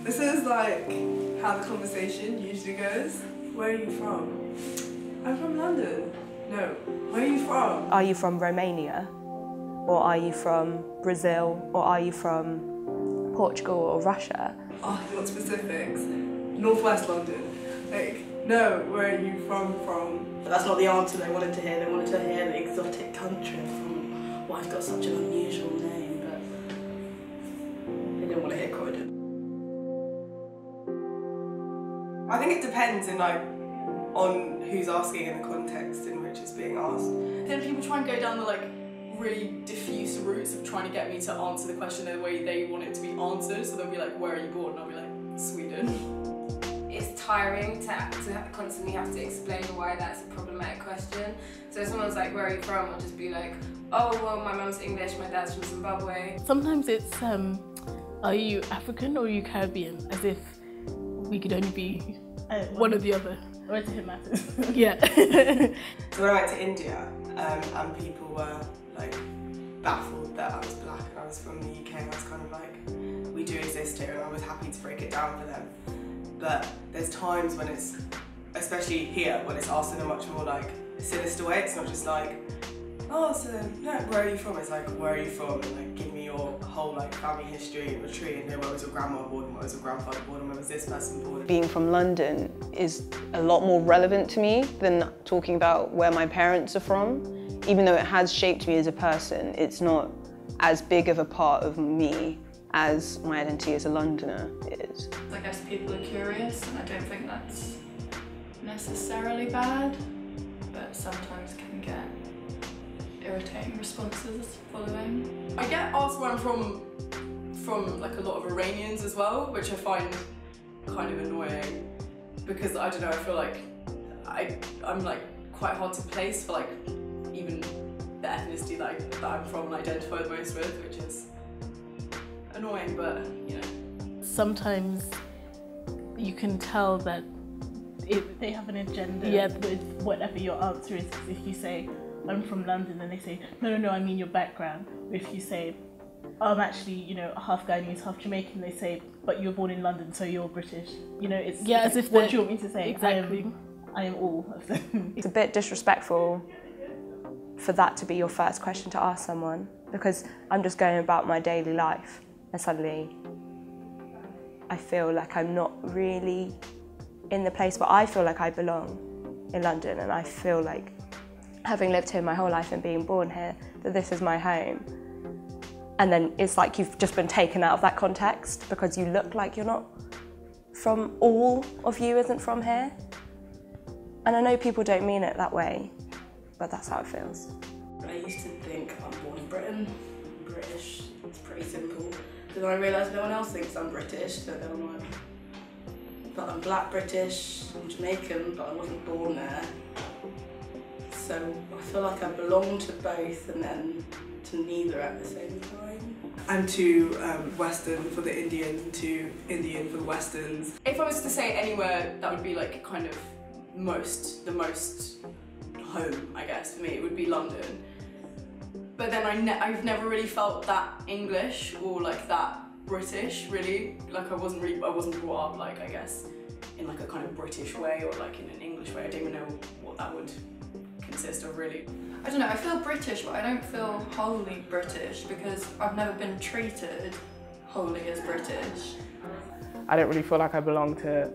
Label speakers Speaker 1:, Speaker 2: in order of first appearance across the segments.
Speaker 1: This is like how the conversation usually goes. Where are you from? I'm from London. No, where are you from?
Speaker 2: Are you from Romania? Or are you from Brazil? Or are you from Portugal or Russia?
Speaker 1: Oh, you want specifics? Northwest London. Like, no, where are you from?
Speaker 3: But that's not the answer they wanted to hear. They wanted to hear the exotic country from why I've got such an unusual name, but they didn't want to hear Croydon.
Speaker 1: I think it depends on who's asking and the context in which it's being asked.
Speaker 4: Then people try and go down the really diffuse routes of trying to get me to answer the question the way they want it to be answered. So they'll be like, where are you born? And I'll be like, Sweden.
Speaker 5: It's tiring to constantly have to explain why that's a problematic question. So if someone's like, where are you from? I'll just be like, oh, well, my mum's English, my dad's from Zimbabwe.
Speaker 6: Sometimes it's, are you African or are you Caribbean? As if we could only be one or the other. Or as if it matters. Yeah.
Speaker 1: So when I went to India, and people were baffled that I was black and I was from the UK, I was kind of like, we do exist here, and I was happy to break it down for them. But there's times when it's, especially here, when it's asked in a much more sinister way. It's not just like, oh, so no, where are you from? It's like, where are you from? And give me your whole family history and a tree, and where was your grandma born, and where was your grandfather born, and where was this person born.
Speaker 2: Being from London is a lot more relevant to me than talking about where my parents are from. Even though it has shaped me as a person, it's not as big of a part of me as my identity as a Londoner is.
Speaker 7: I guess people are curious, and I don't think that's necessarily bad, but sometimes can get irritating responses following.
Speaker 4: I get asked where I'm from a lot of Iranians as well, which I find kind of annoying because I don't know, I feel like I'm quite hard to place for even the ethnicity that I'm from and identify the most with, which is annoying, but you know.
Speaker 6: Sometimes you can tell that they have an agenda. Yeah, with whatever your answer is. If you say, I'm from London, and they say, no, I mean your background. Or if you say, I'm actually, half Guyanese, half Jamaican, they say, but you were born in London, so you're British. It's as if what do you want me to say? Exactly. I am all of them.
Speaker 2: It's a bit disrespectful for that to be your first question to ask someone, because I'm just going about my daily life, and suddenly I feel like I'm not really in the place where I feel like I belong in London, and I feel like, having lived here my whole life and being born here, that this is my home. And then it's like you've just been taken out of that context because you look like you're not from, all of you isn't from here. And I know people don't mean it that way, but that's how it feels.
Speaker 3: I used to think I'm born in Britain, I'm British, it's pretty simple. But then I realised no one else thinks I'm British, so then I'm like, but I'm black British, I'm Jamaican, but I wasn't born there. So I feel like I belong to both and then to neither at the same time.
Speaker 1: I'm too Western for the Indian, too Indian for the Westerns.
Speaker 4: If I was to say anywhere that would be kind of the most home, I guess, for me, it would be London. But then I've never really felt that English or that British, really. I wasn't brought up, I guess, in a kind of British way or in an English way. I don't even know what that would consist of, really.
Speaker 7: I don't know, I feel British, but I don't feel wholly British because I've never been treated wholly as British.
Speaker 8: I don't really feel like I belong to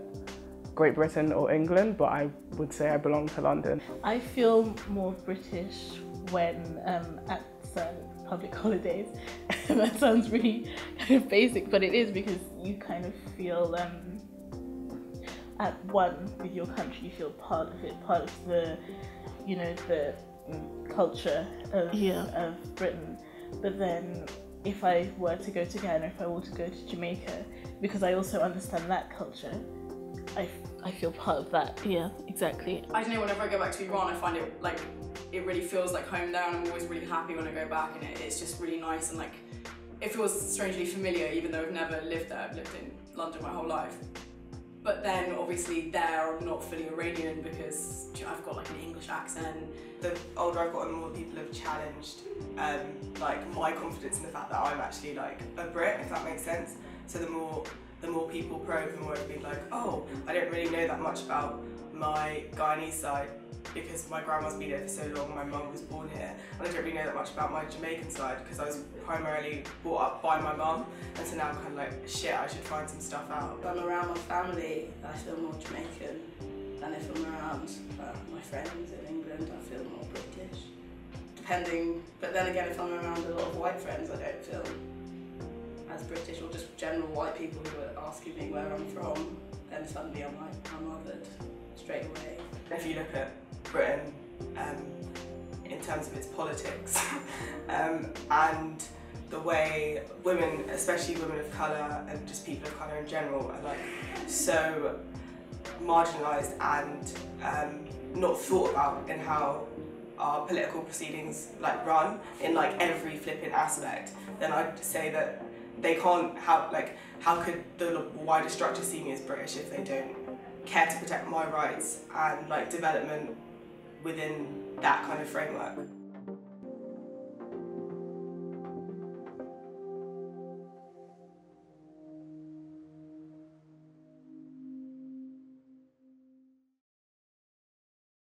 Speaker 8: Great Britain or England, but I would say I belong to London.
Speaker 6: I feel more British when at certain public holidays. That sounds really kind of basic, but it is, because you kind of feel at one with your country. You feel part of it, part of the, the culture of Britain. But then if I were to go to Ghana, if I were to go to Jamaica, because I also understand that culture, I feel part of that. Yeah, exactly.
Speaker 4: I don't know, whenever I go back to Iran, I find it it really feels like home down. I'm always really happy when I go back, and it's just really nice, and it feels strangely familiar, even though I've never lived there. I've lived in London my whole life. But then obviously there I'm not fully Iranian because I've got an English accent.
Speaker 1: The older I've gotten, the more people have challenged my confidence in the fact that I'm actually a Brit, if that makes sense. So the more the more people probe, the more it's been like, oh, I don't really know that much about my Guyanese side because my grandma's been here for so long, my mum was born here, and I don't really know that much about my Jamaican side because I was primarily brought up by my mum, and so now I'm kind of like, shit, I should find some stuff out.
Speaker 3: If I'm around my family, I feel more Jamaican, and if I'm around my friends in England, I feel more British. Depending, but then again, if I'm around a lot of white friends, I don't feel as British, or just general white people who are asking me where I'm from, then suddenly I'm like, I'm othered straight away.
Speaker 1: If you look at Britain in terms of its politics and the way women, especially women of colour and just people of colour in general, are like so marginalised and not thought about in how our political proceedings like run in like every flipping aspect, then I'd say that they can't have like, how could the wider structure see me as British if they don't care to protect my rights and like development within that kind of framework?